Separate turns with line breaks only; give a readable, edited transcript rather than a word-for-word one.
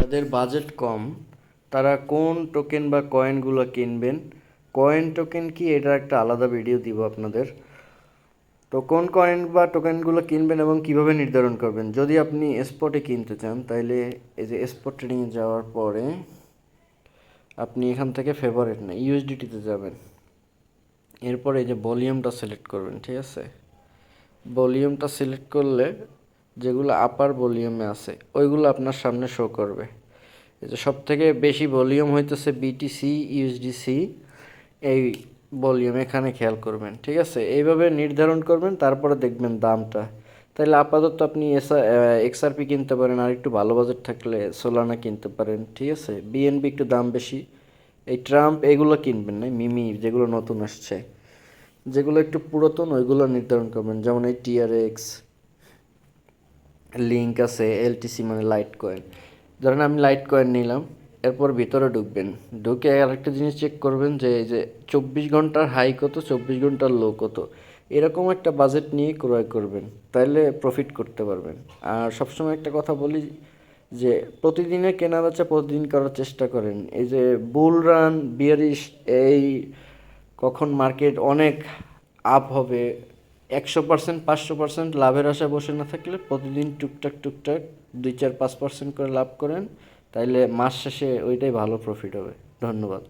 যাদের বাজেট কম তারা কোন টোকেন বা কয়েনগুলো কিনবেন, কয়েন টোকেন কি এটার একটা আলাদা ভিডিও দিব আপনাদের। তো কোন কয়েন বা টোকেনগুলো কিনবেন এবং কিভাবে নির্ধারণ করবেন। যদি আপনি স্পটে কিনতে চান তাহলে এই যে স্পট ট্রেডিংয়ে যাওয়ার পরে আপনি এখান থেকে ফেভারিট না ইউএসডিটিতে যাবেন। এরপরে এই যে ভলিউমটা সিলেক্ট করবেন, ঠিক আছে। ভলিউমটা সিলেক্ট করলে যেগুলো আপার ভলিউমে আছে ওইগুলো আপনার সামনে শো করবে। এই যে সব থেকে বেশি ভলিউম হইতেছে বিটিসি ইউএসডিসি, এই ভলিউম এখানে খেয়াল করবেন, ঠিক আছে। এইভাবে নির্ধারণ করবেন, তারপরে দেখবেন দামটা। তাহলে আপাতত আপনি এক্সআরপি কিনতে পারেন, আর একটু ভালো বাজেট থাকলে সোলানা কিনতে পারেন, ঠিক আছে। বিএনবি একটু দাম বেশি, এই ট্রাম্প এগুলো কিনবেন না, মিমি যেগুলো নতুন আসছে। যেগুলো একটু পুরাতন ওইগুলো নির্ধারণ করবেন, যেমন এই টিআরএক্স, লিঙ্ক আছে, এলটিসি মানে লাইট কয়েন। ধরেন আমি লাইট কয়েন নিলাম, এরপর ভিতরে ঢুকবেন, ঢুকে আরেকটা জিনিস চেক করবেন যে এই যে 24 ঘন্টার হাই কত, 24 ঘন্টার লো কত, এরকম একটা বাজেট নিয়ে ক্রয় করবেন, তাইলে প্রফিট করতে পারবেন। আর সবসময় একটা কথা বলি যে প্রতিদিনের কেনা বেচা প্রতিদিন করার চেষ্টা করেন। এই যে বুল রান বিয়ারিশ, এই কখন মার্কেট অনেক আপ হবে 100%, 500% লাভের আশায় বসে না থাকলে প্রতিদিন টুকটাক টুকটাক 2, 4, 5% করে লাভ করেন, তাইলে মাস শেষে ওইটাই ভালো প্রফিট হবে। ধন্যবাদ।